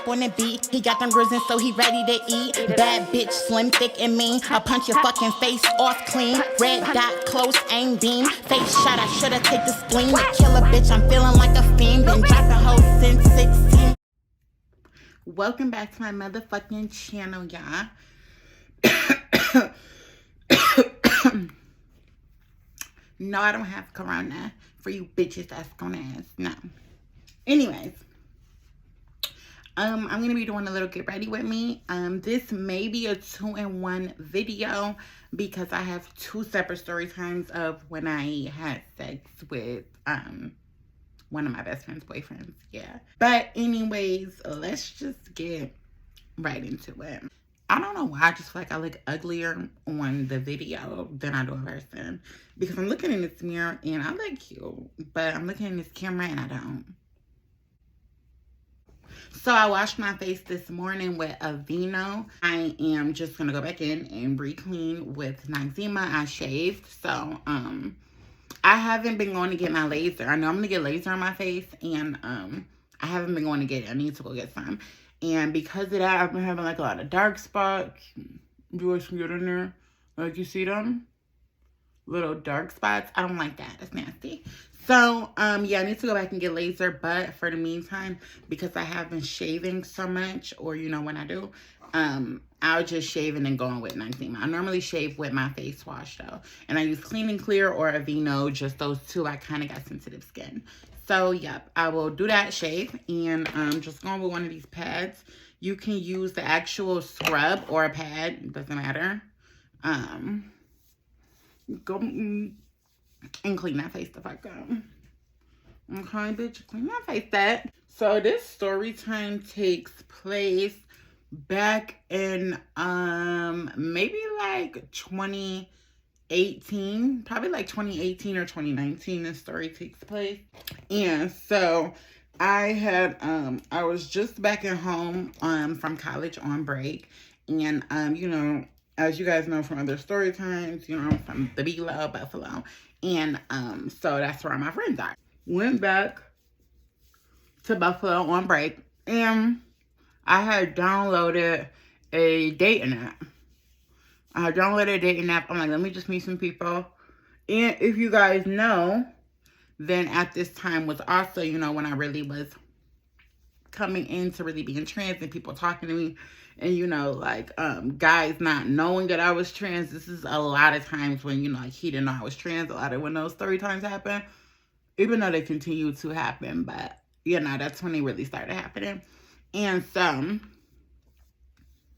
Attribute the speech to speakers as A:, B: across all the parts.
A: hop on the beat. He got them Grwm, so he ready to eat. Bad bitch, slim, thick, and mean. I'll punch your fucking face off clean. Red dot, close, aim beam. Face shot, I shoulda take the spleen. To kill a bitch, I'm feeling like a fiend. Been dropping hoes since 16. Welcome back to my motherfucking channel, y'all. No, I don't have corona for you bitches that's gonna ask. No. Anyways, I'm gonna be doing a little get ready with me. This may be a 2-in-1 video because I have 2 separate story times of when I had sex with one of my best friend's boyfriends. Yeah. But anyways, let's just get right into it. I don't know why, I just feel like I look uglier on the video than I do in person. Because I'm looking in this mirror and I look cute. But I'm looking in this camera and I don't. So I washed my face this morning with Aveeno. I am just going to go back in and re-clean with Noxzema. I shaved. So, I haven't been going to get my laser. I know I'm going to get laser on my face. And, I haven't been going to get it. I need to go get some. And because of that, I've been having like a lot of dark spots. You guys can get in there. Like, you see them? Little dark spots. I don't like that. It's nasty. So, yeah, I need to go back and get laser. But for the meantime, because I have been shaving so much, or, you know, when I do, I'll just shave and then go on with Noxzema. I normally shave with my face wash, though. And I use Clean and Clear or Aveeno. Just those two. I kind of got sensitive skin. So, yep, I will do that shave and just going with one of these pads. You can use the actual scrub or a pad. It doesn't matter. Go and clean that face the fuck up. Okay, bitch, clean that face that. So, this story time takes place back in maybe like 2018, probably like 2018 or 2019 this story takes place. And so I was just back at home from college on break, and you know, as you guys know from other story times, you know, from the Below, Buffalo, and so that's where my friends are. Went back to Buffalo on break, and I had downloaded a dating app. I'm like, let me just meet some people. And if you guys know, then at this time was also, you know, when I really was coming into really being trans and people talking to me. And, you know, like, guys not knowing that I was trans. This is a lot of times when, you know, like, he didn't know I was trans. A lot of when those story times happen. Even though they continue to happen. But, you know, that's when they really started happening. And so,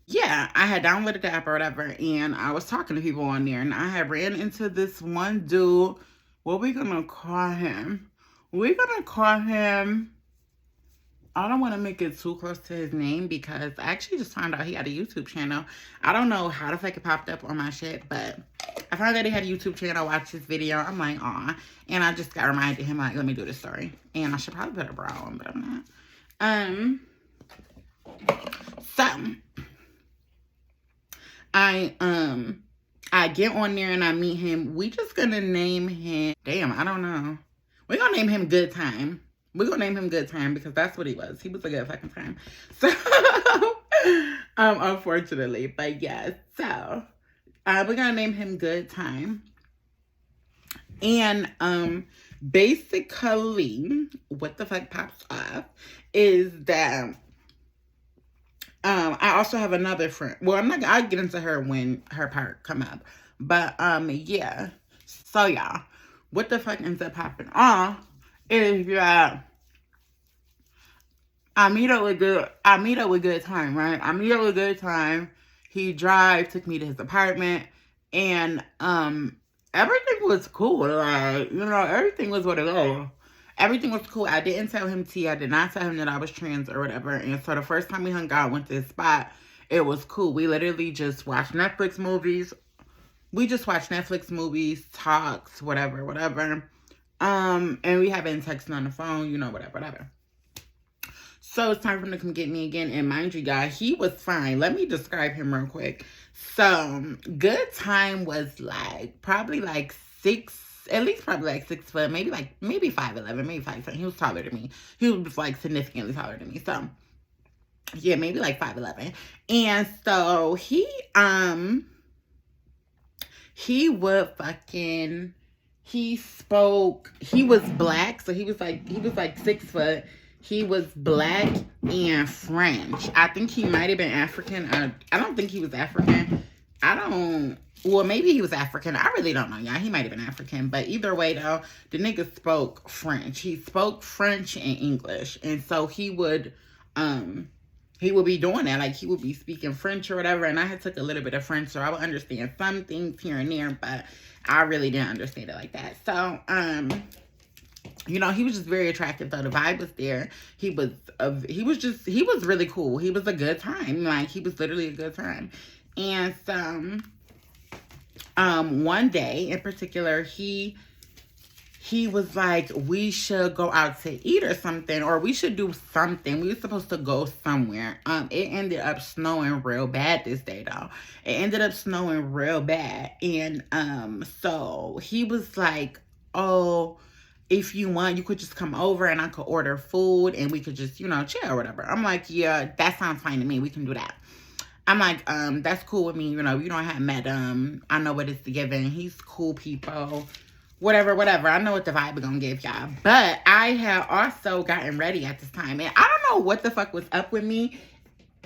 A: yeah, I had downloaded the app or whatever, and I was talking to people on there, and I had ran into this one dude. What we gonna call him? We're gonna call him, I don't want to make it too close to his name because I actually just found out he had a YouTube channel. I don't know how the fuck it popped up on my shit, but I found out he had a YouTube channel. I watched this video. I'm like, aw. And I just got reminded him, like, let me do this story. And I should probably put a bra on, but I'm not. So I get on there and I meet him. We just gonna name him, damn, I don't know. We're gonna name him Good Time. We're gonna name him Good Time because that's what he was. He was a good fucking time. So, unfortunately, but yeah, so, we're gonna name him Good Time. And, basically, what the fuck pops off is that I also have another friend. Well, I'll get into her when her part come up. But, yeah. So, y'all, what the fuck ends up popping off is that I meet up with Good Time, right? I meet up with Good Time. He took me to his apartment, and, everything was cool. Like, you know, everything was what it was. Everything was cool. I didn't tell him T. I did not tell him that I was trans or whatever. And so the first time we hung out, went to his spot, it was cool. We literally just watched Netflix movies. Talks, whatever. And we have been texting on the phone, you know, whatever. So it's time for him to come get me again. And mind you, guys, he was fine. Let me describe him real quick. So Good Time was like, probably like 6 at least probably like 6 foot, maybe 5'11", maybe 5'10". He was taller than me. He was like significantly taller than me. So Yeah, maybe like 5'11". And so he would fucking, he was black, so he was like 6 foot. He was black and French. I think he might have been African. I don't think he was African. I don't, well, maybe he was African. I really don't know, y'all. He might have been African. But either way, though, the nigga spoke French. He spoke French and English. And so he would be doing that. Like, he would be speaking French or whatever. And I had took a little bit of French, so I would understand some things here and there, but I really didn't understand it like that. So, he was just very attractive, though. The vibe was there. He was really cool. He was a good time. Like, he was literally a good time. And so, one day in particular, he was like, we should go out to eat or something, or we should do something. We were supposed to go somewhere. It ended up snowing real bad this day, though. It ended up snowing real bad. And, so he was like, oh, if you want, you could just come over and I could order food and we could just, chill or whatever. I'm like, yeah, that sounds fine to me. We can do that. I'm like, that's cool with me. You don't have met him. I know what it's given. He's cool people. Whatever. I know what the vibe is gonna give y'all. But I had also gotten ready at this time. And I don't know what the fuck was up with me.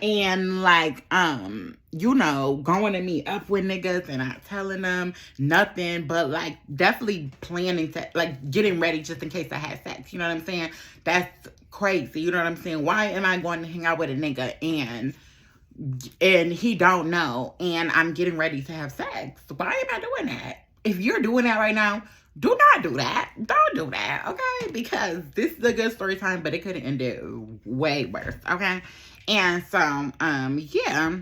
A: And like, going to meet up with niggas and not telling them nothing. But like, definitely planning to, like, getting ready just in case I had sex. You know what I'm saying? That's crazy. You know what I'm saying? Why am I going to hang out with a nigga and he don't know and I'm getting ready to have sex? Why am I doing that? If you're doing that right now, do not do that. Don't do that, okay? Because this is a good story time, but it could have ended way worse, okay? And so, yeah.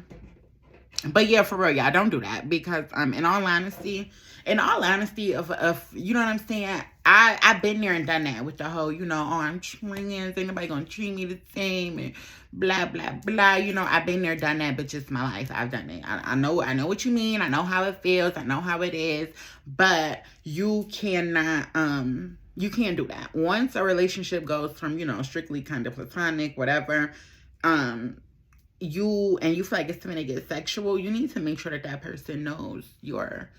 A: But yeah, for real, y'all, don't do that. Because, in all honesty, if you know what I'm saying, I've been there and done that with the whole, oh, I'm trans, ain't nobody gonna treat me the same, and blah, blah, blah. I've been there, done that, but just my life. I've done it. I know what you mean. I know how it feels. I know how it is. But you cannot, you can't do that. Once a relationship goes from, strictly kind of platonic, whatever, you feel like it's going to get sexual, you need to make sure that person knows your,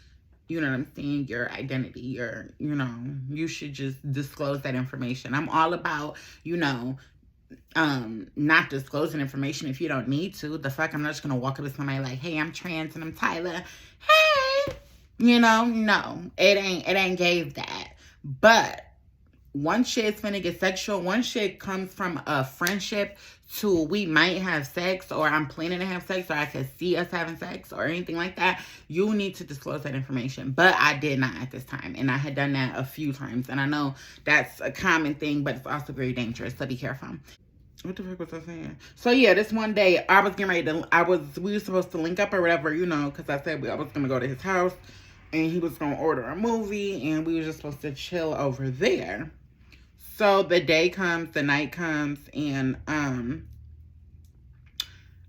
A: you know what I'm saying, your identity, you should just disclose that information. I'm all about, not disclosing information if you don't need to. The fuck, I'm not just gonna walk up to somebody like, hey, I'm trans and I'm Tyler. Hey, no, it ain't gave that. But one shit's finna get sexual. One shit comes from a friendship to we might have sex, or I'm planning to have sex, or I could see us having sex, or anything like that. You need to disclose that information. But I did not at this time, and I had done that a few times, and I know that's a common thing, but it's also very dangerous, so be careful. What the fuck was I saying? So yeah, this one day I was getting ready to, we were supposed to link up or whatever, because I said I was gonna go to his house, and he was gonna order a movie, and we were just supposed to chill over there. So the day comes, the night comes, and I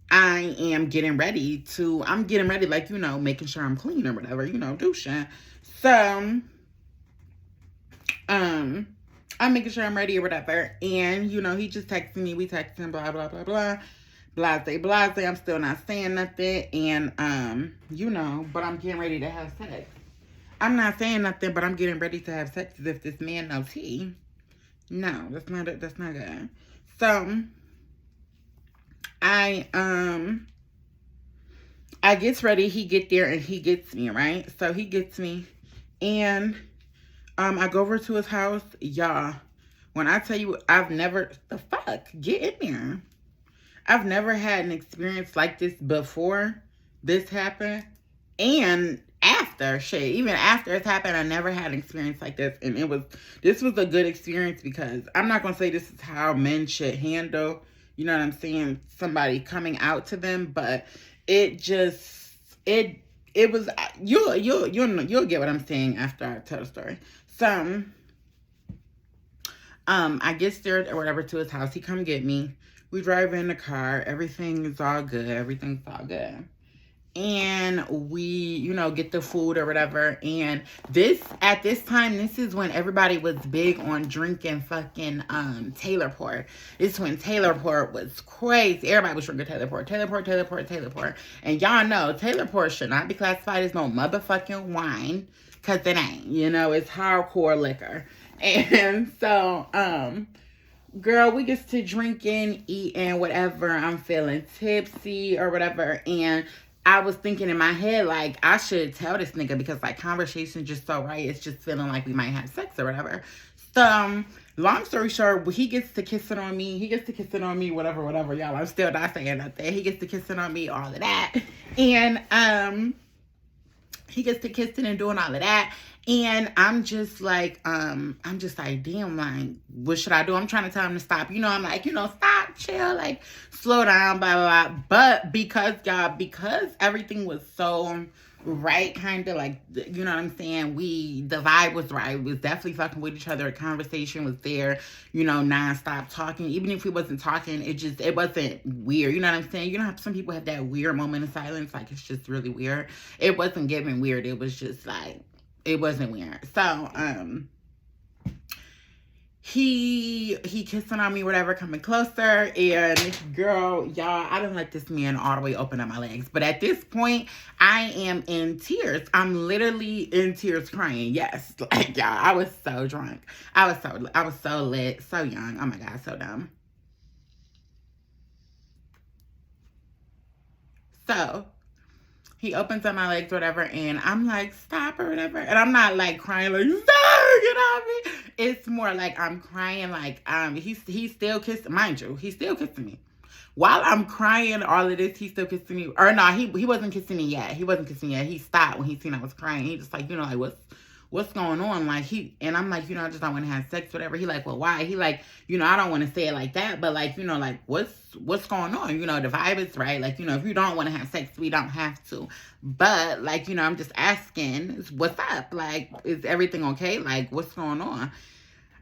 A: am getting ready, like, making sure I'm clean or whatever, douching. So, I'm making sure I'm ready or whatever. And, he just texted me. We texting, blah, blah, blah, blah. Blase, blase. I'm still not saying nothing. And, but I'm getting ready to have sex. I'm not saying nothing, but I'm getting ready to have sex as if this man knows he. No, that's not good. So, I gets ready, he get there, and he gets me, right? So he gets me, and I go over to his house. Y'all, when I tell you, get in there. I've never had an experience like this before this happened, and even after it's happened, I never had an experience like this. And this was a good experience, because I'm not going to say this is how men should handle, you know what I'm saying, somebody coming out to them, but it was, you'll get what I'm saying after I tell the story. So, I get there or whatever to his house. He come get me. We drive in the car. Everything's all good. and we, you know, get the food or whatever. And at this time, this is when everybody was big on drinking fucking Taylor Port. This is when Taylor Port was crazy. Everybody was drinking Taylor Port, Taylor Port, Taylor Port, Taylor Port. And y'all know Taylor Port should not be classified as no motherfucking wine, cause it ain't. You know, it's hardcore liquor. And so, girl, we get to drinking, eating, whatever. I'm feeling tipsy or whatever. And I was thinking in my head, like, I should tell this nigga because, like, conversation just so right. It's just feeling like we might have sex or whatever. So, long story short, he gets to kissing on me. He gets to kissing on me, whatever, y'all. I'm still not saying nothing. He gets to kissing on me, all of that. And, he gets to kissing and doing all of that. And I'm just like, damn, like, what should I do? I'm trying to tell him to stop. You know, I'm like, you know, stop, chill, like, slow down, blah, blah, blah. But because everything was so right, kind of like, you know what I'm saying? The vibe was right. We was definitely fucking with each other. Conversation was there, you know, nonstop talking. Even if we wasn't talking, it wasn't weird. You know what I'm saying? You know how some people have that weird moment of silence? Like, it's just really weird. It wasn't giving weird. It was just like, it wasn't weird. So, he kissing on me, whatever, coming closer, and girl, y'all, I didn't let this man all the way open up my legs. But at this point, I am in tears. I'm literally in tears crying. Yes, like, y'all, I was so drunk. I was so lit, so young. Oh my God, so dumb. So he opens up my legs, whatever, and I'm like, stop or whatever. And I'm not like crying like, stop, you know what I mean? It's more like I'm crying like, he's still kissing, mind you, he's still kissing me. While I'm crying all of this, he's still kissing me. Or no, he wasn't kissing me yet. He wasn't kissing me yet. He stopped when he seen I was crying. He just like, you know, like, what's going on? Like, and I'm like, you know, I just don't want to have sex, whatever. He like, well, why? He like, you know, I don't want to say it like that, but like, you know, like, what's going on? You know, the vibe is right. Like, you know, if you don't want to have sex, we don't have to. But like, you know, I'm just asking, what's up? Like, is everything okay? Like, what's going on?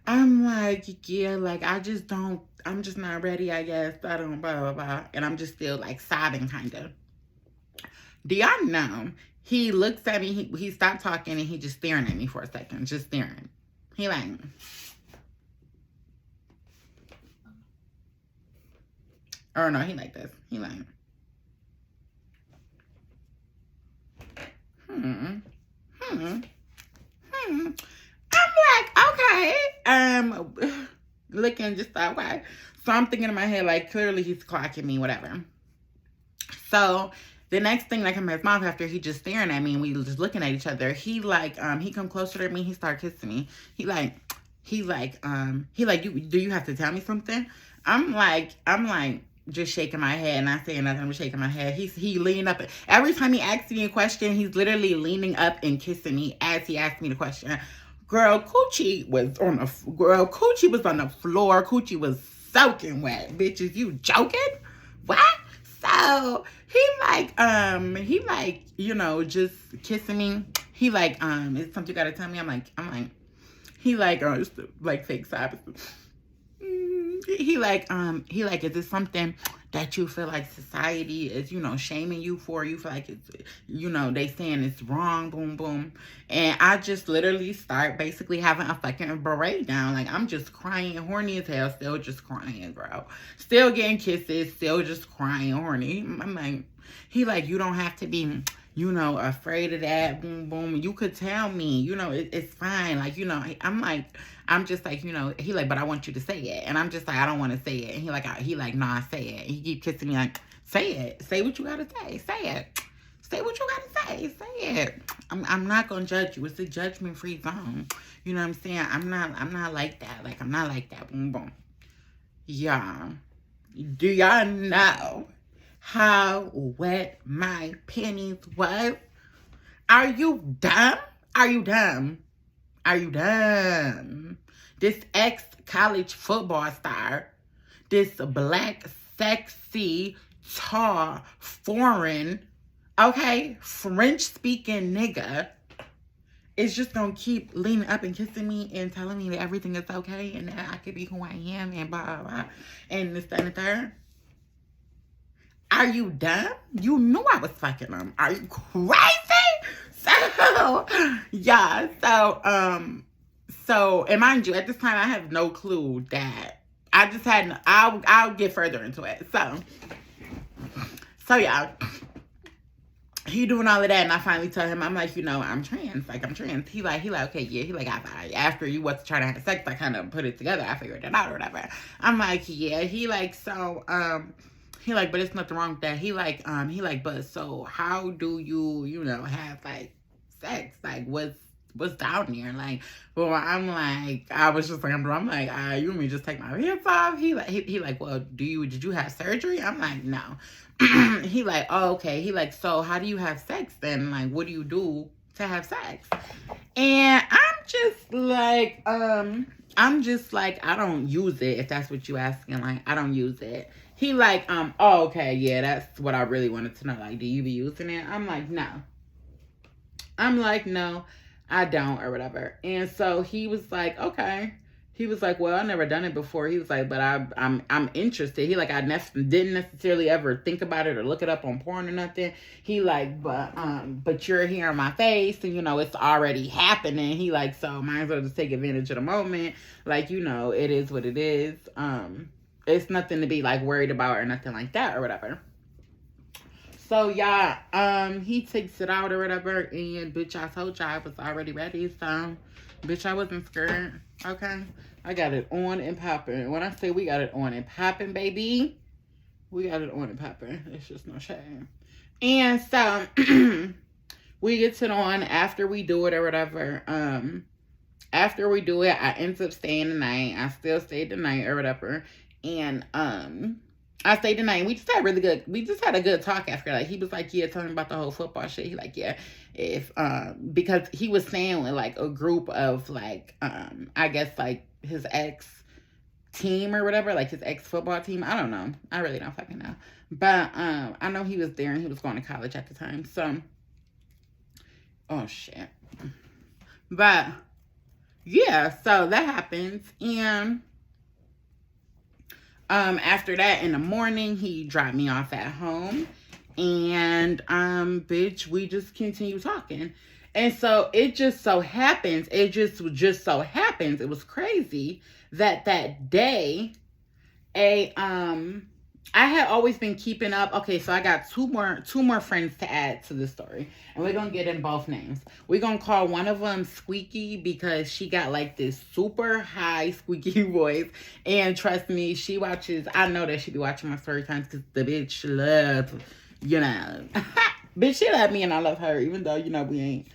A: I'm like, yeah, like, I'm just not ready, I guess. I don't, blah, blah, blah. And I'm just still like sobbing, kind of. Do y'all know? He looks at me, he stopped talking, and he just staring at me for a second, just staring. He like, or no, he like this. He like, I'm like, okay. Looking just that way. So I'm thinking in my head, like, clearly he's clocking me, whatever. So the next thing that comes out his mouth after he just staring at me and we just looking at each other, he like, he come closer to me, he start kissing me. He like, do you have to tell me something? I'm like, just shaking my head, not saying nothing. I'm shake my head. He leaned up. Every time he asks me a question, he's literally leaning up and kissing me as he asked me the question. Girl, coochie was on the floor. Coochie was soaking wet. Bitches, you joking? What? So he like, you know, just kissing me. He like, is something you gotta tell me? I'm like, he like, it's like fake side. He like, is this something that you feel like society is, you know, shaming you for? You feel like it's, you know, they saying it's wrong, boom, boom. And I just literally start basically having a fucking breakdown. Like, I'm just crying, horny as hell, still just crying, bro. Still getting kisses, still just crying, horny. I'm like, he like, you don't have to be, you know, afraid of that, boom, boom. You could tell me, you know, it's fine. Like, you know, I'm just like, you know, he like, but I want you to say it. And I'm just like, I don't want to say it. And he like, nah, say it. And he keep kissing me like, say it. Say what you got to say. Say it. Say what you got to say. Say it. I'm not going to judge you. It's a judgment-free zone. You know what I'm saying? I'm not like that. Like, I'm not like that. Boom, boom. Y'all, do y'all know how wet my panties was? Are you dumb? Are you dumb? Are you dumb? This ex-college football star, this black, sexy, tall, foreign, okay, French-speaking nigga is just gonna keep leaning up and kissing me and telling me that everything is okay and that I could be who I am and blah, blah, blah, and this, that, and the third. are you dumb? You knew I was fucking him. Are you crazy? So, yeah. So, and mind you, at this time, I have no clue that I just had, I'll get further into it. So yeah. He doing all of that, and I finally tell him, I'm like, I'm trans. Like, I'm trans. He like, okay, yeah. He like, after you was trying to have sex, I kind of put it together. I figured it out or whatever. I'm like, yeah. He like, he like, but it's nothing wrong with that. He like, but so how do you, have like sex? Like, what's down there? Like, well, I'm like, I was just like, I'm like, you want me to just take my pants off? He like, well, did you have surgery? I'm like, no. He like, oh, okay. He like, so how do you have sex then? Like, what do you do to have sex? And I'm just like, I don't use it, if that's what you asking. Like, I don't use it. He like, oh, okay, yeah, that's what I really wanted to know. Like, do you be using it? I'm like, no. No, I don't, or whatever. And so he was like, okay. He was like, well, I never done it before. He was like, but I'm interested. He like, I didn't necessarily ever think about it or look it up on porn or nothing. He like, but you're here in my face, and it's already happening. He like, so might as well just take advantage of the moment. Like, it is what it is. It's nothing to be like worried about or nothing like that or whatever. So yeah, he takes it out or whatever, and bitch, I told y'all I was already ready, so bitch, I wasn't scared. Okay, I got it on and popping. When I say we got it on and popping, baby, we got it on and popping. It's just no shame. And so we get it on after we do it or whatever. After we do it, I end up staying the night. I still stayed the night or whatever, and I stayed the night. We just had a good talk after. Like, he was like, yeah, tell me about the whole football shit. He like, yeah, if because he was saying with like a group of like I guess like his ex team or whatever, like his ex football team. I don't know. I really don't fucking know. But I know he was there and he was going to college at the time. So oh shit. But yeah, so that happens. And after that, in the morning, he dropped me off at home, and bitch, we just continue talking. And so it just so happens, it was crazy that day, I had always been keeping up. Okay, so I got two more friends to add to the story, and we're gonna get in both names. We're gonna call one of them Squeaky because she got like this super high squeaky voice, and trust me, she watches. I know that she be watching my story times because the bitch loves, bitch, she love me and I love her, even though we ain't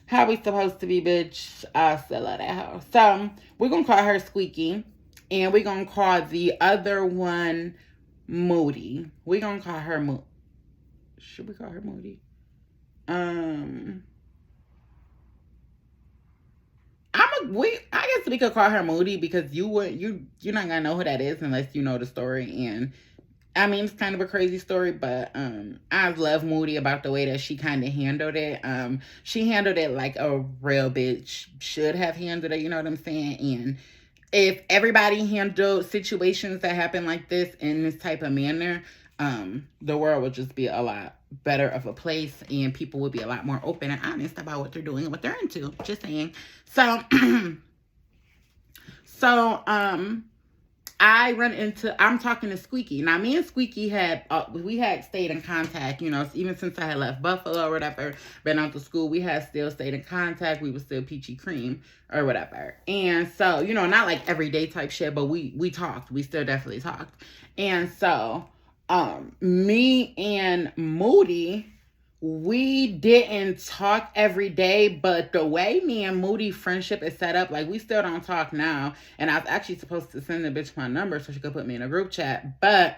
A: how we supposed to be, bitch. I still love that house. So we're gonna call her Squeaky, and we're gonna call the other one Moody. We're gonna call her should we call her Moody? I guess we could call her Moody because you're not gonna know who that is unless you know the story. And I mean, it's kind of a crazy story, but I love Moody about the way that she kind of handled it. She handled it like a real bitch should have handled it, you know what I'm saying? And if everybody handled situations that happen like this in this type of manner, the world would just be a lot better of a place, and people would be a lot more open and honest about what they're doing and what they're into. Just saying. So, I'm talking to Squeaky. Now, me and Squeaky we had stayed in contact, even since I had left Buffalo or whatever, been out to school, we had still stayed in contact. We were still peachy cream or whatever. And so, not like everyday type shit, but we talked. We still definitely talked. And so, me and Moody, we didn't talk every day, but the way me and Moody friendship is set up, like, we still don't talk now. And I was actually supposed to send the bitch my number so she could put me in a group chat, but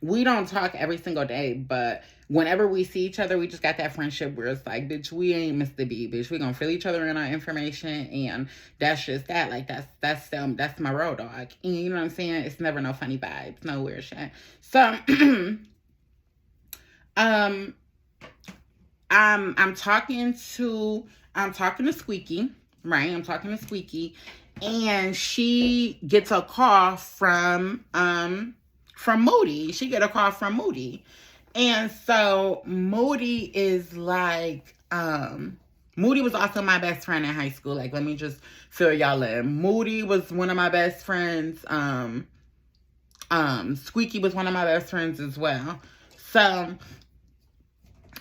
A: we don't talk every single day. But whenever we see each other, we just got that friendship where it's like, bitch, we ain't Mr. B, bitch. We gonna fill each other in our information, and that's just that. Like, that's my road dog. And you know what I'm saying? It's never no funny vibes, no weird shit. So I'm talking to Squeaky, right? I'm talking to Squeaky, and she gets a call from from Moody. She get a call from Moody. And so Moody is like, Moody was also my best friend in high school. Like, let me just fill y'all in. Moody was one of my best friends. Squeaky was one of my best friends as well. So,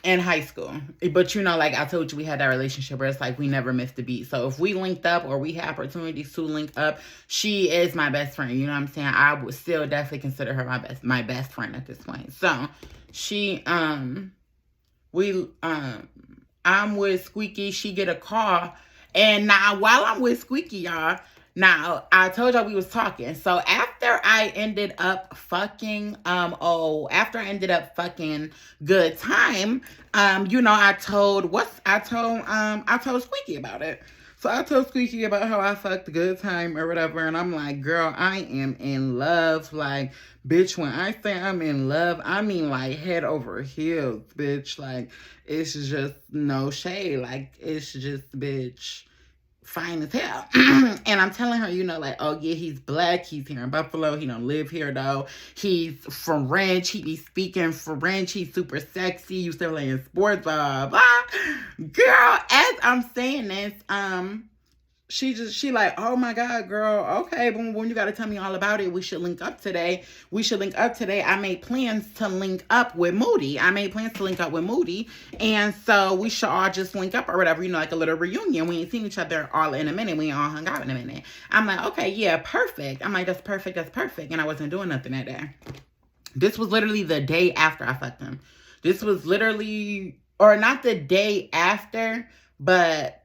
A: in high school. But you know, like I told you, we had that relationship where it's like we never missed a beat. So if we linked up or we had opportunities to link up, she is my best friend. You know what I'm saying? I would still definitely consider her my best friend at this point. So she I'm with Squeaky, she get a call. And now while I'm with Squeaky, y'all, now, I told y'all we was talking. So after I ended up fucking, Good Time, I told Squeaky about it. So I told Squeaky about how I fucked Good Time or whatever, and I'm like, girl, I am in love. Like, bitch, when I say I'm in love, I mean like head over heels, bitch. Like, it's just no shade. Like, it's just, bitch, fine as hell. And I'm telling her, like, oh yeah, he's black, he's here in Buffalo, he don't live here though, he's French, he be speaking French, he's super sexy, used to play in sports, blah blah. Girl, as I'm saying this, she like, oh my God, girl, okay, but when you gotta tell me all about it, we should link up today. I made plans to link up with Moody. And so we should all just link up or whatever, like a little reunion. We ain't seen each other all in a minute. We ain't all hung out in a minute. I'm like, okay, yeah, perfect. I'm like, that's perfect. And I wasn't doing nothing that day. This was literally the day after I fucked him. This was literally, or not the day after, but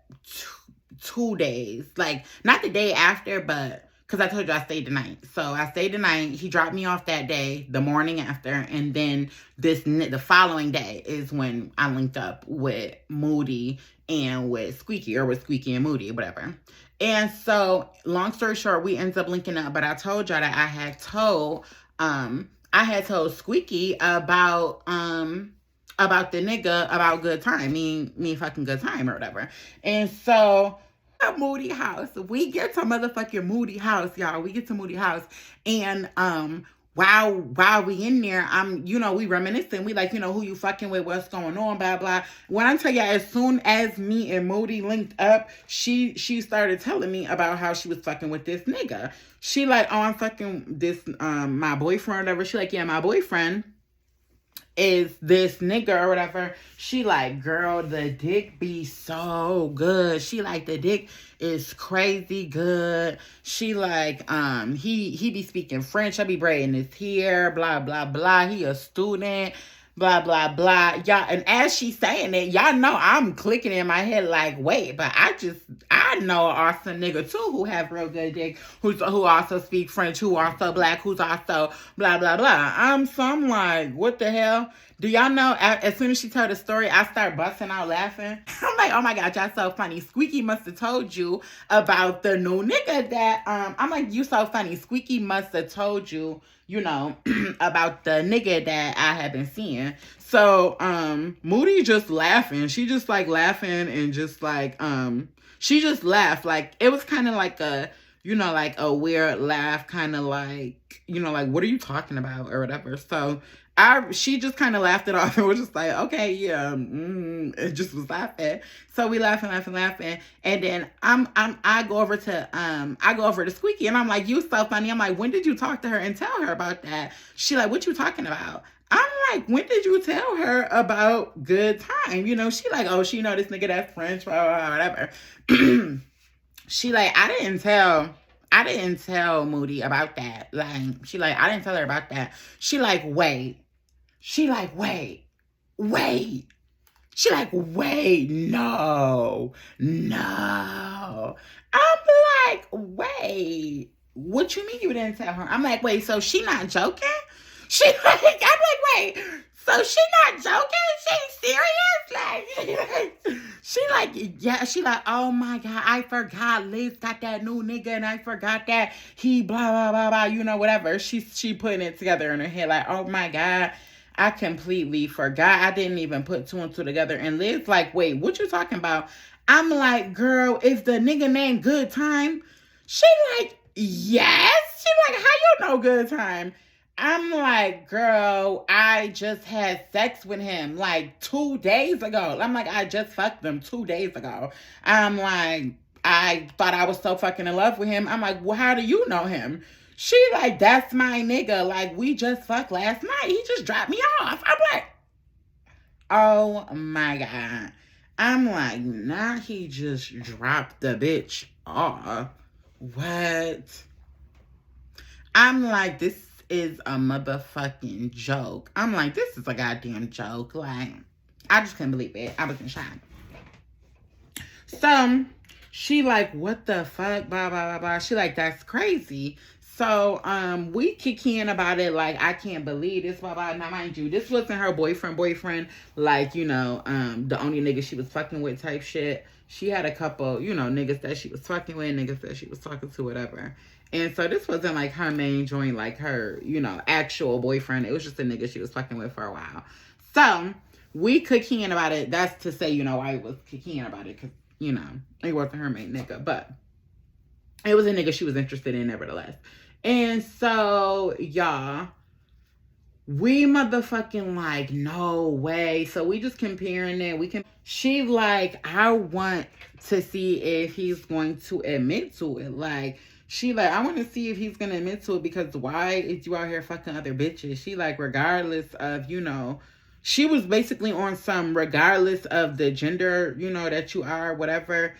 A: 2 days. Like, not the day after, but because I told you I stayed the night. So I stayed the night. He dropped me off that day, the morning after. And then the following day is when I linked up with Moody and with Squeaky, or with Squeaky and Moody, whatever. And so, long story short, we ended up linking up. But I told y'all that I had told Squeaky about the nigga, about Good Time, me fucking Good Time or whatever. And so Moody house. We get to motherfucking Moody house, y'all. We get to Moody house. And while we in there, we reminiscing. We like, who you fucking with, what's going on, blah, blah. When I tell you, as soon as me and Moody linked up, she started telling me about how she was fucking with this nigga. She like, oh, I'm fucking this, my boyfriend or whatever. She like, yeah, my boyfriend is this nigga or whatever. She like, girl, the dick be so good. She like, the dick is crazy good. She like, he be speaking French. I be braiding his hair, blah, blah, blah. He a student, blah, blah, blah. Y'all, and as she's saying it, y'all know I'm clicking in my head like, wait, but I know an awesome nigga too who have real good dick, who also speak French, who also black, who's also blah, blah, blah. So I'm like, what the hell? Do y'all know, as soon as she told the story, I start busting out laughing. I'm like, oh my God, y'all so funny. Squeaky must have told you about the new nigga that, I'm like, you so funny. Squeaky must have told you, about the nigga that I have been seeing. So, Moody just laughing. She just like laughing and just like, she just laughed. Like, it was kind of like a, like a weird laugh, kind of like, like, what are you talking about or whatever. So she just kind of laughed it off and was just like, okay, yeah, it just was laughing. So we laughing. And then I go over to Squeaky and I'm like, you so funny. I'm like, when did you talk to her and tell her about that? She like, what you talking about? I'm like, when did you tell her about Good Time? She like, oh, she know this nigga that's French, blah, blah, blah, whatever. She like, I didn't tell Moody about that. Like, she like, I didn't tell her about that. She like, wait. She like, wait. She like, wait, no. I'm like, wait. What you mean you didn't tell her? I'm like, wait, so she not joking? She like, I'm like, wait, so she not joking? She serious? She like, yeah, she like, oh my God, I forgot Liz got that new nigga and I forgot that he blah, blah, blah, blah, whatever. She putting it together in her head like, oh my God, I completely forgot. I didn't even put two and two together. And Liz like, wait, what you talking about? I'm like, girl, is the nigga named Good Time? She like, yes. She like, how you know Good Time? I'm like, girl, I just had sex with him like 2 days ago. I'm like, I just fucked him 2 days ago. I'm like, I thought I was so fucking in love with him. I'm like, well, how do you know him? She like, that's my nigga. Like, we just fucked last night. He just dropped me off. I'm like, oh my God. I'm like, nah, he just dropped the bitch off. What? I'm like, this is a motherfucking joke. I'm like, this is a goddamn joke. Like, I just couldn't believe it. I was in shock. So, she like, what the fuck? Blah, blah, blah, blah. She like, that's crazy. So, we kicking about it like, I can't believe this, blah, blah. Now, mind you, this wasn't her boyfriend, like, you know, the only nigga she was fucking with type shit. She had a couple, you know, niggas that she was fucking with, niggas that she was talking to, whatever. And so this wasn't like her main joint, like her, you know, actual boyfriend. It was just a nigga she was fucking with for a while. So we kicking about it. That's to say, you know, I was kicking about it because, you know, it wasn't her main nigga. But it was a nigga she was interested in nevertheless. And so, y'all, we motherfucking like, no way. So we just comparing it. She like, I want to see if he's going to admit to it. Like, she like, I want to see if he's going to admit to it because why is you out here fucking other bitches? She like, regardless of, you know, she was basically on some regardless of the gender, you know, that you are, whatever.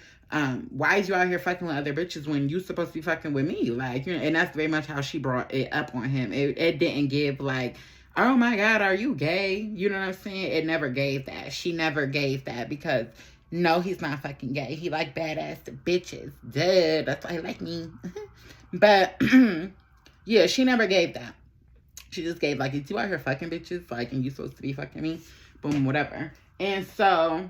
A: Why is you out here fucking with other bitches when you supposed to be fucking with me? Like, you know, and that's very much how she brought it up on him. It didn't give like, oh my God, are you gay? You know what I'm saying? It never gave that. She never gave that because no, he's not fucking gay. He like badass bitches. Duh, that's why he like me. But yeah, she never gave that. She just gave like, is you out here fucking bitches? Like, and you supposed to be fucking me? Boom, whatever. And so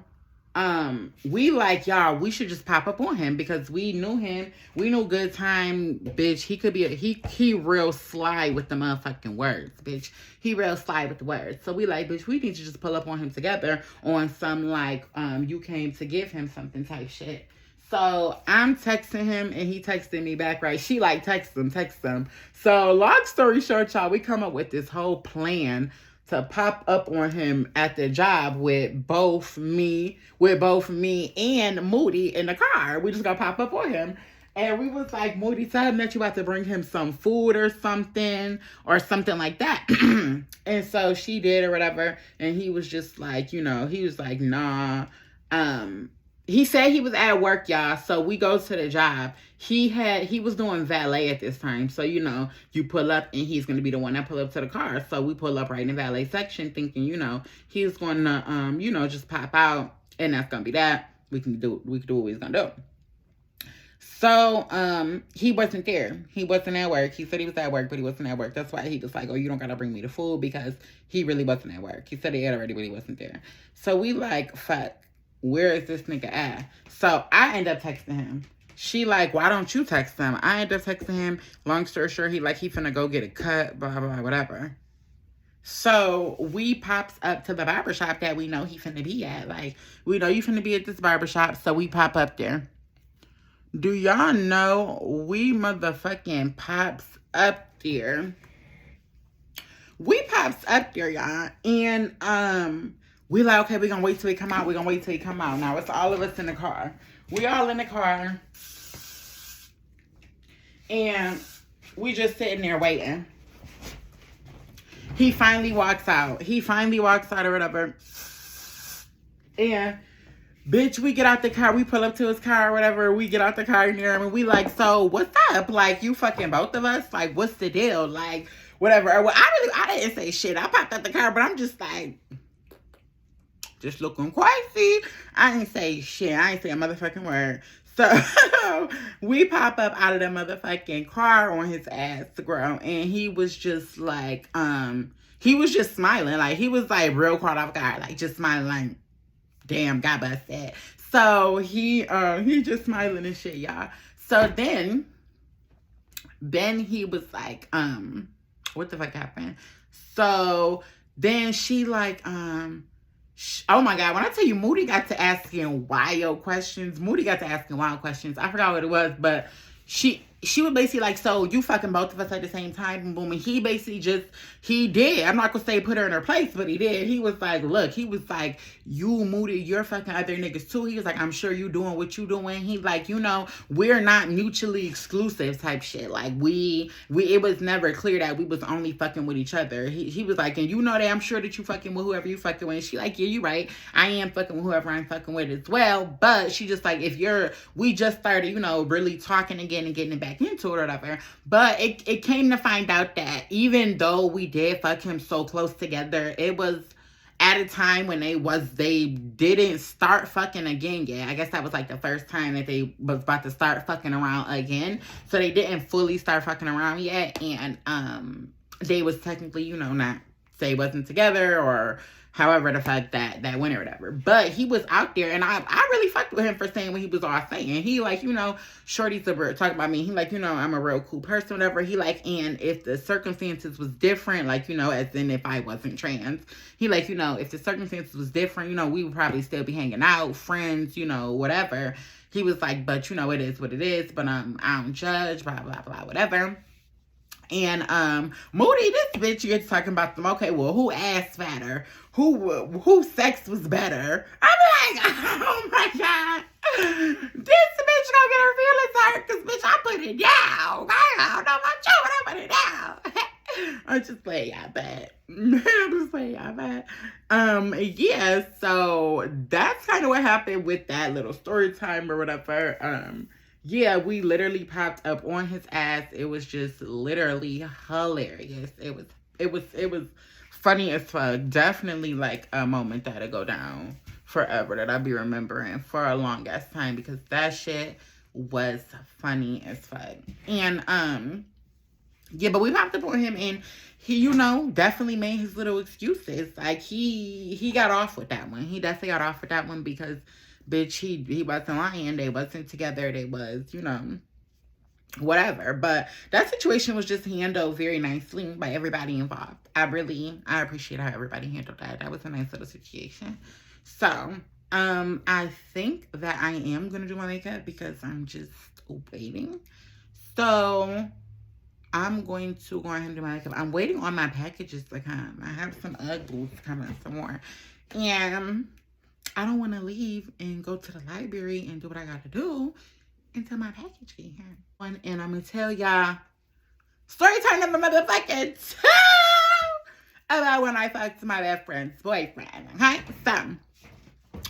A: we like, y'all, we should just pop up on him because we knew him. We knew good time, bitch. He could be he real sly with the motherfucking words, bitch. He real sly with the words. So we like, bitch, we need to just pull up on him together on some like, you came to give him something type shit. So I'm texting him and he texted me back, right? She like text him. So long story short, y'all, we come up with this whole plan to pop up on him at the job with both me and Moody in the car. We just gonna pop up on him. And we was like, Moody, tell him that you about to bring him some food or something like that. And so she did or whatever. And he was just like, you know, he was like, nah. He said he was at work, y'all. So we go to the job. He was doing valet at this time. So, you know, you pull up and he's going to be the one that pull up to the car. So we pull up right in the valet section thinking, you know, he's going to, you know, just pop out and that's going to be that. We can do what he's going to do. So, he wasn't there. He wasn't at work. He said he was at work, but he wasn't at work. That's why he was like, oh, you don't got to bring me the food because he really wasn't at work. He said he had already, but he wasn't there. So we like, fuck. Where is this nigga at? So I end up texting him. She like, why don't you text him? I end up texting him. Long story short, he finna go get a cut, blah, blah, whatever. So we pops up to the barbershop that we know he finna be at. Like, we know you finna be at this barbershop, so we pop up there. Do y'all know we motherfucking pops up there? We pops up there, y'all. And, we like, okay, we're going to wait till he come out. Now, it's all of us in the car. We all in the car. And we just sitting there waiting. He finally walks out. Or whatever. And, bitch, we get out the car. We pull up to his car or whatever. We get out the car in there. And we like, so, what's up? Like, you fucking both of us? Like, what's the deal? Like, whatever. Well, I didn't say shit. I popped out the car, but I'm just like... just looking crazy. I ain't say shit. I ain't say a motherfucking word. So we pop up out of the motherfucking car on his ass, Grwm, and he was just like, he was just smiling. Like, he was like real caught off guard, like just smiling like, damn, got busted. So he just smiling and shit, y'all. So then he was like, what the fuck happened? So then she like, oh my God, when I tell you Moody got to asking wild questions. I forgot what it was, but she was basically like, so you fucking both of us at the same time, and boom. And he basically just, he did. I'm not gonna say put her in her place, but he did. He was like, look, he was like, you Moody, you're fucking other niggas too. He was like, I'm sure you doing what you doing. He's like, you know, we're not mutually exclusive type shit. Like it was never clear that we was only fucking with each other. He was like, and you know that I'm sure that you fucking with whoever you fucking with. And she like, yeah, you right. I am fucking with whoever I'm fucking with as well. But she just like, we just started, you know, really talking again and getting it back into it or whatever. But it came to find out that even though we did fuck him so close together, it was at a time when they didn't start fucking again yet. I guess that was like the first time that they was about to start fucking around again. So they didn't fully start fucking around yet. And they was technically, you know, not, they wasn't together or however the fuck that went or whatever. But he was out there, and I really fucked with him for saying what he was all saying. He like, you know, shorty's talking about me. He like, you know, I'm a real cool person, whatever. He like, and if the circumstances was different, like, you know, as in if I wasn't trans, he like, you know, if the circumstances was different, you know, we would probably still be hanging out, friends, you know, whatever. He was like, but you know, it is what it is. But I don't judge, blah blah blah, whatever. And Moody, this bitch, you're talking about them. Okay, well, who ass fatter? Who sex was better? I'm like, oh my god, this bitch gonna get her feelings hurt because bitch, I put it down. I don't know about you, but I put it down. I'm just playing y'all bad. I'm just playing y'all bad. Yeah. So that's kind of what happened with that little story time or whatever. Yeah, we literally popped up on his ass. It was just literally hilarious. It was funny as fuck. Definitely like a moment that'll go down forever, that I'll be remembering for a long ass time, because that shit was funny as fuck. And yeah, but we popped up on him, and he, you know, definitely made his little excuses. Like he got off with that one. He definitely got off with that one because bitch, he wasn't lying. They wasn't together. They was, you know, whatever. But that situation was just handled very nicely by everybody involved. I appreciate how everybody handled that. That was a nice little situation. So, I think that I am gonna do my makeup because I'm just waiting. So I'm going to go ahead and do my makeup. I'm waiting on my packages to come. I have some Uggs coming some more. And I don't want to leave and go to the library and do what I got to do until my package get here. And I'm going to tell y'all story time number motherfucking 2 about when I fucked my best friend's boyfriend. Okay? So,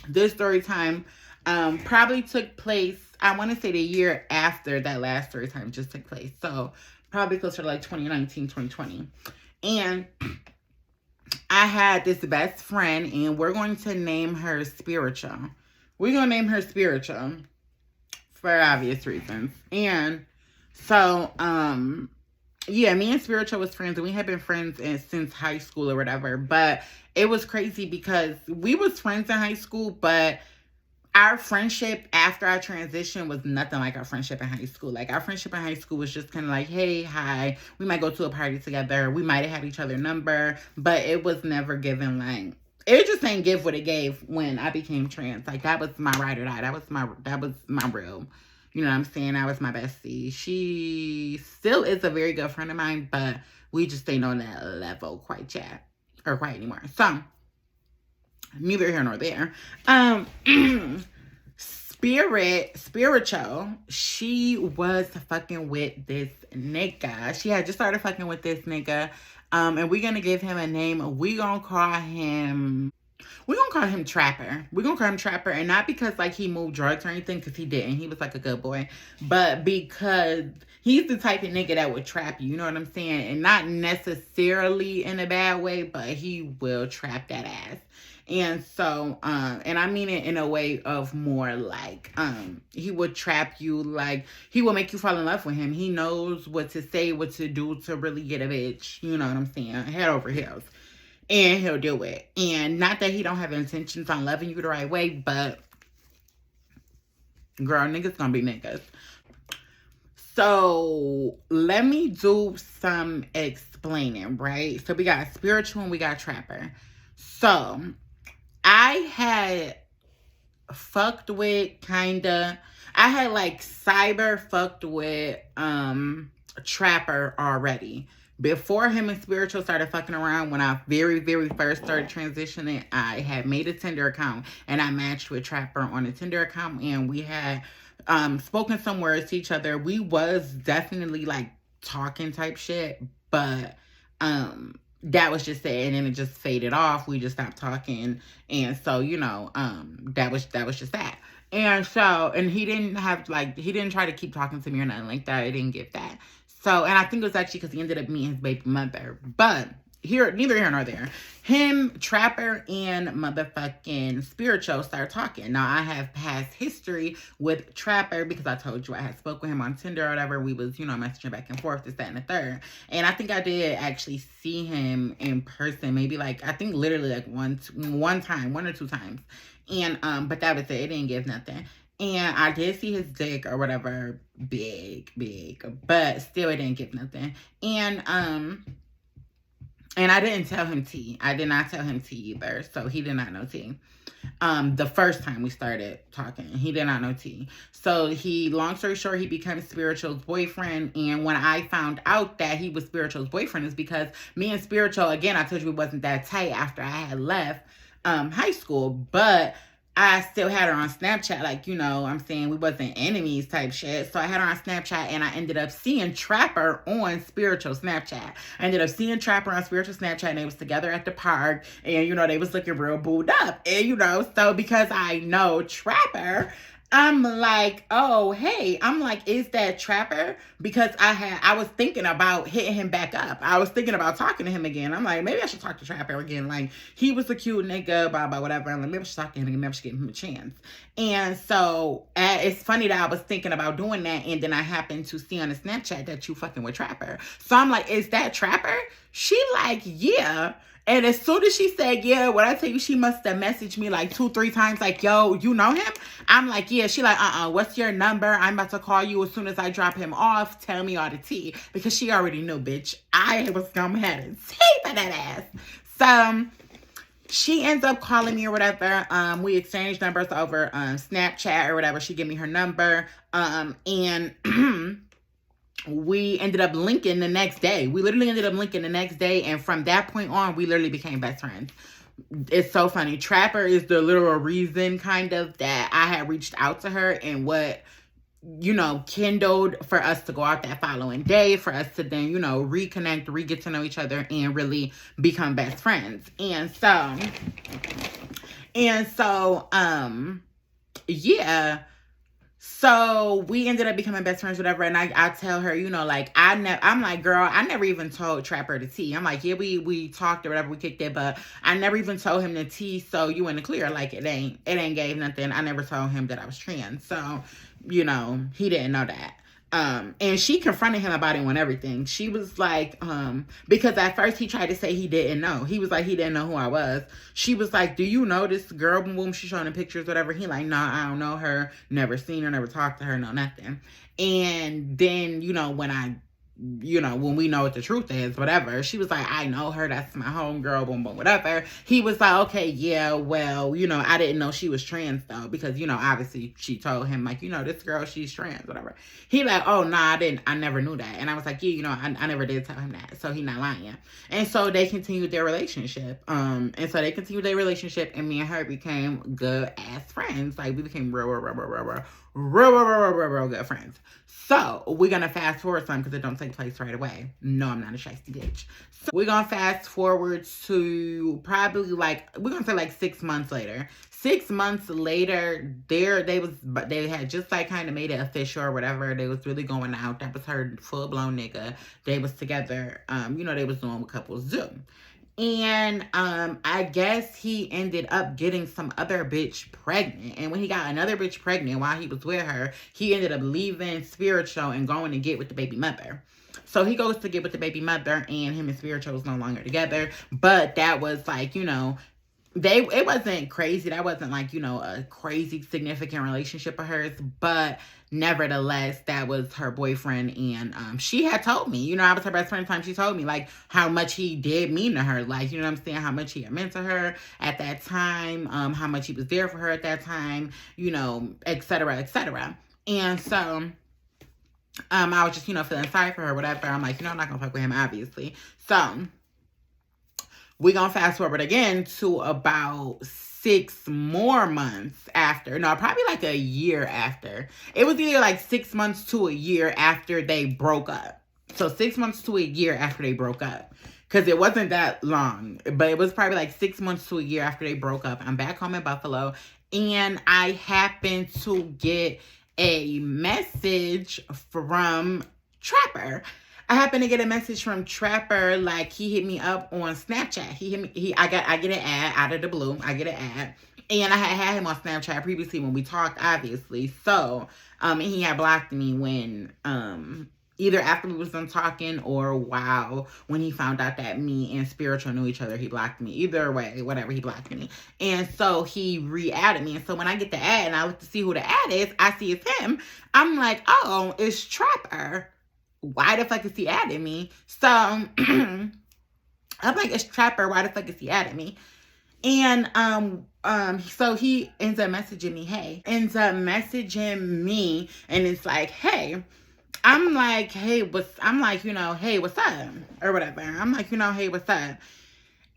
A: this story time probably took place, I want to say the year after that last story time just took place. So, probably closer to like 2019, 2020. And I had this best friend, and we're going to name her Spiritual. We're going to name her Spiritual for obvious reasons. And so, yeah, me and Spiritual was friends, and we had been friends since high school or whatever. But it was crazy because we was friends in high school, but our friendship after our transition was nothing like our friendship in high school. Like, our friendship in high school was just kind of like, hey, hi, we might go to a party together. We might have had each other's number, but it was never given, like, it just ain't give what it gave when I became trans. Like, that was my ride or die. That was my real, you know what I'm saying? That was my bestie. She still is a very good friend of mine, but we just ain't on that level quite yet, or quite anymore. So, neither here nor there. Spiritual, she was fucking with this nigga. She had just started fucking with this nigga. And we're gonna give him a name. We're gonna call him Trapper. We're gonna call him Trapper, and not because like he moved drugs or anything, because he didn't. He was like a good boy, but because he's the type of nigga that would trap you. You know what I'm saying? And not necessarily in a bad way, but he will trap that ass. And so, and I mean it in a way of more like, he would trap you, like, he will make you fall in love with him. He knows what to say, what to do to really get a bitch, you know what I'm saying, head over heels. And he'll do it. And not that he don't have intentions on loving you the right way, but, girl, niggas gonna be niggas. So, let me do some explaining, right? So, we got Spiritual and we got Trapper. So, I had fucked with, kinda. I had like cyber fucked with Trapper already. Before him and Spiritual started fucking around, when I very, very first started transitioning, I had made a Tinder account and I matched with Trapper on a Tinder account, and we had spoken some words to each other. We was definitely like talking type shit, but that was just it, and then it just faded off. We just stopped talking, and so that was just that. And so, and he didn't have like, he didn't try to keep talking to me or nothing like that. I didn't get that. So, and I think it was actually because he ended up meeting his baby mother. But here, neither here nor there. Him, Trapper, and motherfucking Spiritual start talking. Now, I have past history with Trapper because I told you I had spoke with him on Tinder or whatever. We was, messaging back and forth, this, that, and the third. And I think I did actually see him in person, maybe like, I think literally like one or two times. And, but that was it. It didn't give nothing. And I did see his dick or whatever, big, but still it didn't give nothing. And I didn't tell him T. I did not tell him T either. So he did not know T. The first time we started talking, he did not know T. So long story short, he became Spiritual's boyfriend. And when I found out that he was Spiritual's boyfriend, is because me and Spiritual, again, I told you it wasn't that tight after I had left high school, but I still had her on Snapchat, like, I'm saying we wasn't enemies type shit. So I had her on Snapchat, and I ended up seeing Trapper on Spiritual Snapchat. I ended up seeing Trapper on Spiritual Snapchat, and they was together at the park, and, they was looking real booed up. And, so because I know Trapper, I'm like, oh, hey, I'm like, is that Trapper? Because I was thinking about hitting him back up. I was thinking about talking to him again. I'm like, maybe I should talk to Trapper again. Like, he was a cute nigga, blah, blah, whatever. I'm like, maybe I should talk to him again. Maybe I should give him a chance. And so it's funny that I was thinking about doing that. And then I happened to see on the Snapchat that you fucking with Trapper. So I'm like, is that Trapper? She like, yeah. And as soon as she said, yeah, what I tell you, she must have messaged me like 2-3 times, like, yo, you know him? I'm like, yeah. She like, what's your number? I'm about to call you as soon as I drop him off. Tell me all the tea. Because she already knew, bitch. I was going to have a tea for that ass. So she ends up calling me or whatever. We exchanged numbers over Snapchat or whatever. She gave me her number. And we ended up linking the next day. We literally ended up linking the next day. And from that point on, we literally became best friends. It's so funny. Trapper is the literal reason kind of that I had reached out to her, and what, kindled for us to go out that following day, for us to then, reconnect, get to know each other, and really become best friends. And so, yeah. So we ended up becoming best friends, whatever. And I tell her, I'm like, girl, I never even told Trapper the tea. I'm like, yeah, we talked or whatever, we kicked it, but I never even told him the tea. So you in the clear, like it ain't gave nothing. I never told him that I was trans. So, he didn't know that. And she confronted him about it and everything. She was like, because at first he tried to say he didn't know. He was like, he didn't know who I was. She was like, do you know this girl? Boom, she's showing the pictures, whatever. He like, no, I don't know her. Never seen her, never talked to her, no, nothing. And then, when we know what the truth is, whatever, she was like, I know her, that's my homegirl, boom, boom, whatever. He was like, okay, yeah, well, I didn't know she was trans, though, because, obviously, she told him, like, this girl, she's trans, whatever. He like, oh, nah, I never knew that. And I was like, yeah, I never did tell him that, so he not lying. And so they continued their relationship, and me and her became good-ass friends. Like, we became real good friends. So, we're going to fast forward some because it don't take place right away. No, I'm not a shiesty bitch. So, we're going to fast forward to probably we're going to say 6 months later. 6 months later, they had just kind of made it official or whatever. They was really going out. That was her full-blown nigga. They was together. They was doing a couple Zoom. And I guess he ended up getting some other bitch pregnant. And when he got another bitch pregnant while he was with her, he ended up leaving Spiritual and going to get with the baby mother. So he goes to get with the baby mother, and him and Spiritual was no longer together. But that was it wasn't crazy. That wasn't a crazy significant relationship of hers, but nevertheless, that was her boyfriend. And she had told me, I was her best friend at the time. She told me how much he did mean to her, what I'm saying, how much he had meant to her at that time, how much he was there for her at that time, et cetera, et cetera. And so I was just, feeling sorry for her, whatever. I'm like, I'm not gonna fuck with him, obviously. So we gonna fast forward again to about 6 more months after. No, probably like a year after. It was either like 6 months to a year after they broke up. So 6 months to a year after they broke up. Because it wasn't that long. But it was probably like 6 months to a year after they broke up. I'm back home in Buffalo. And I happened to get a message from Trapper. I happened to get a message from Trapper, like he hit me up on Snapchat. He hit me. I get an ad out of the blue. I get an ad, and I had him on Snapchat previously when we talked, obviously. So, and he had blocked me when either after we was done talking or when he found out that me and Spiritual knew each other, he blocked me. Either way, whatever, he blocked me. And so he re-added me. And so when I get the ad and I look to see who the ad is, I see it's him. I'm like, oh, it's Trapper. Why the fuck is he adding me? So I'm like, it's Trapper. Why the fuck is he adding me? And so he ends up messaging me, and it's like, hey. I'm like, hey, hey, what's up? Or whatever. I'm like, hey, what's up?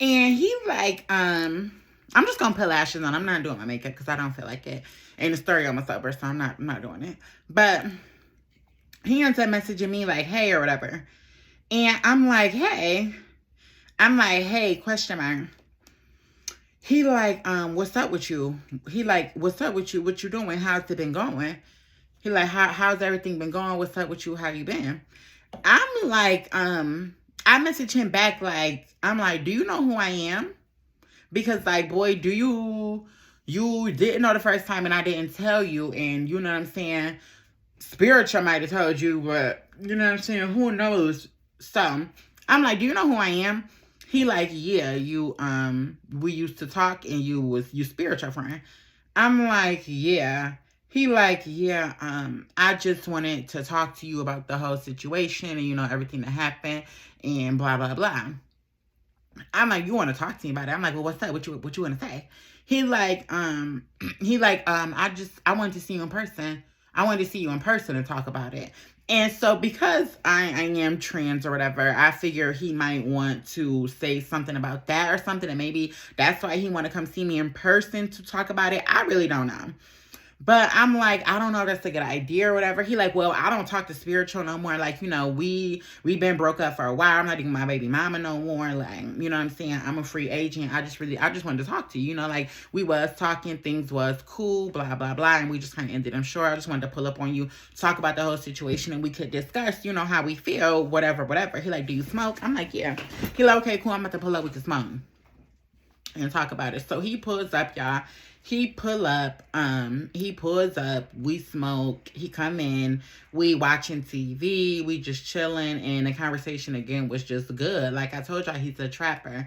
A: And he's like, I'm just gonna put lashes on. I'm not doing my makeup because I don't feel like it. And the story almost over, so I'm not doing it. But he ends up messaging me like, hey, or whatever. And I'm like, hey, question mark. He like, what's up with you? He like, what's up with you? What you doing? How's it been going? He like, how's everything been going? What's up with you? How you been? I'm like, I message him back like, I'm like, do you know who I am? Because like, boy, do you didn't know the first time and I didn't tell you, and you know what I'm saying? Spiritual might have told you, but you know what I'm saying? Who knows? So I'm like, do you know who I am? He like, yeah, you we used to talk and you spiritual friend. I'm like, yeah. He like, yeah, I just wanted to talk to you about the whole situation and everything that happened and blah blah blah. I'm like, you want to talk to me about it? I'm like, well, what's up? What you want to say? He like, I wanted to see you in person. I wanted to see you in person and talk about it. And so because I am trans or whatever, I figure he might want to say something about that or something. And maybe that's why he want to come see me in person to talk about it. I really don't know. But I'm like, I don't know if that's a good idea or whatever. He like, well, I don't talk to Spiritual no more. Like, we've been broke up for a while. I'm not even my baby mama no more. Like, you know what I'm saying? I'm a free agent. I just wanted to talk to you. Like we was talking, things was cool, blah, blah, blah. And we just kind of ended. I'm sure I just wanted to pull up on you, talk about the whole situation, and we could discuss, how we feel, whatever. He like, do you smoke? I'm like, yeah. He like, okay, cool. I'm about to pull up with the smoke and talk about it. So he pulls up, y'all. He pulls up, we smoke, he come in, we watching TV, we just chilling, and the conversation again was just good. Like I told y'all, he's a trapper.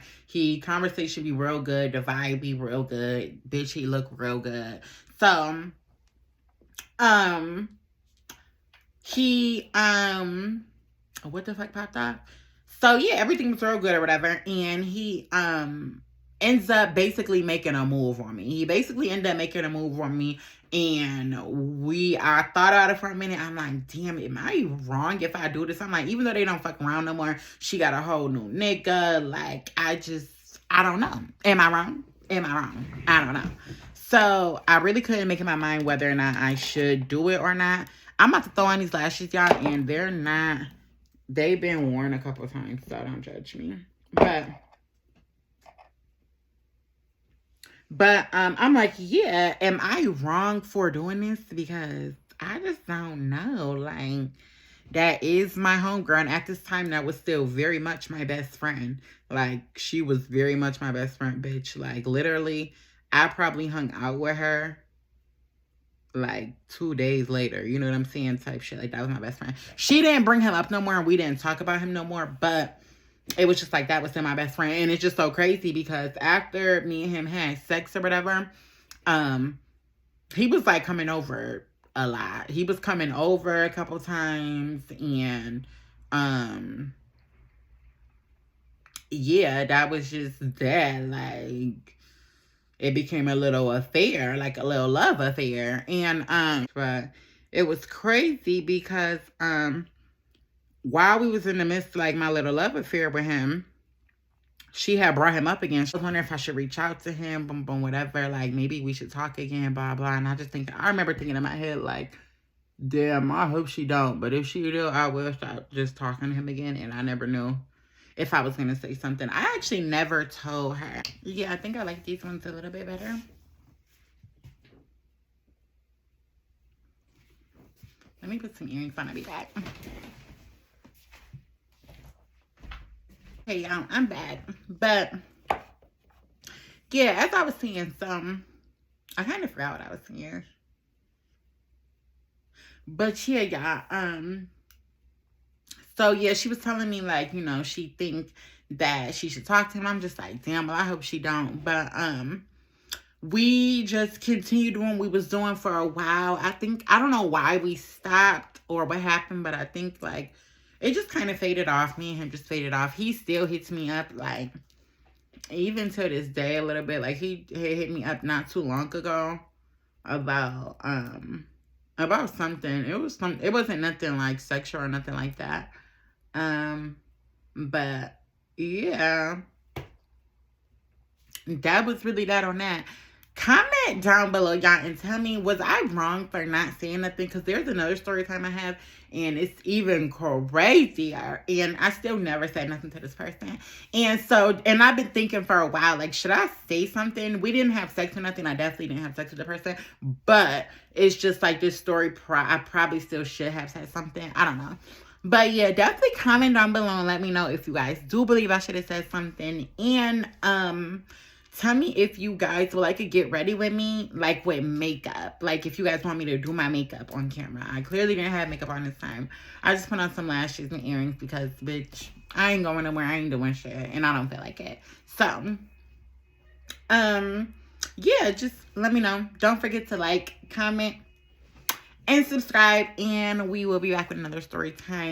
A: Conversation be real good, the vibe be real good, bitch, he look real good. So, what the fuck popped up? So yeah, everything was real good or whatever, and he, ends up basically making a move on me. He basically ended up making a move on me, and I thought about it for a minute. I'm like, damn, am I wrong if I do this? I'm like, even though they don't fuck around no more, she got a whole new nigga. Like, I don't know. Am I wrong? I don't know. So I really couldn't make up my mind whether or not I should do it or not. I'm about to throw on these lashes, y'all, and they've been worn a couple of times, so don't judge me. But I'm like, yeah, am I wrong for doing this? Because I just don't know. Like, that is my homegirl. And at this time, that was still very much my best friend. Like, she was very much my best friend, bitch. Like, literally, I probably hung out with her like 2 days later. You know what I'm saying? Type shit. Like, that was my best friend. She didn't bring him up no more, and we didn't talk about him no more. But it was just like, that was still my best friend. And it's just so crazy because after me and him had sex or whatever, he was like coming over a lot. He was coming over a couple times, and yeah, that was just that. Like, it became a little affair, like a little love affair. And but it was crazy because while we was in the midst of like my little love affair with him, she had brought him up again. She was wondering if I should reach out to him, boom, boom, whatever. Like, maybe we should talk again, blah, blah. And I remember thinking in my head, like, damn, I hope she don't. But if she do, I will stop just talking to him again. And I never knew if I was going to say something. I actually never told her. Yeah, I think I like these ones a little bit better. Let me put some earrings on and be back. Hey, y'all, I'm back. But, yeah, as I was saying, I kind of forgot what I was saying. But, yeah, y'all, so, yeah, she was telling me, like, you know, she thinks that she should talk to him. I'm just like, damn, well, I hope she don't. But, we just continued doing what we was doing for a while. I don't know why we stopped or what happened, but I think, like, it just kind of faded off. Me and him just faded off. He still hits me up, like, even to this day a little bit. Like, he hit me up not too long ago about something. It wasn't nothing, like, sexual or nothing like that. But, yeah. That was really that on that. Comment down below, y'all, and tell me, was I wrong for not saying nothing? Because there's another story time I have, and it's even crazier. And I still never said nothing to this person. And I've been thinking for a while, like, should I say something? We didn't have sex or nothing. I definitely didn't have sex with the person. But it's just like this story, I probably still should have said something. I don't know. But yeah, definitely comment down below and let me know if you guys do believe I should have said something. And tell me if you guys would like to get ready with me, like with makeup. Like if you guys want me to do my makeup on camera. I clearly didn't have makeup on this time. I just put on some lashes and earrings because, bitch, I ain't going nowhere. I ain't doing shit. And I don't feel like it. So, yeah, just let me know. Don't forget to like, comment, and subscribe. And we will be back with another story time.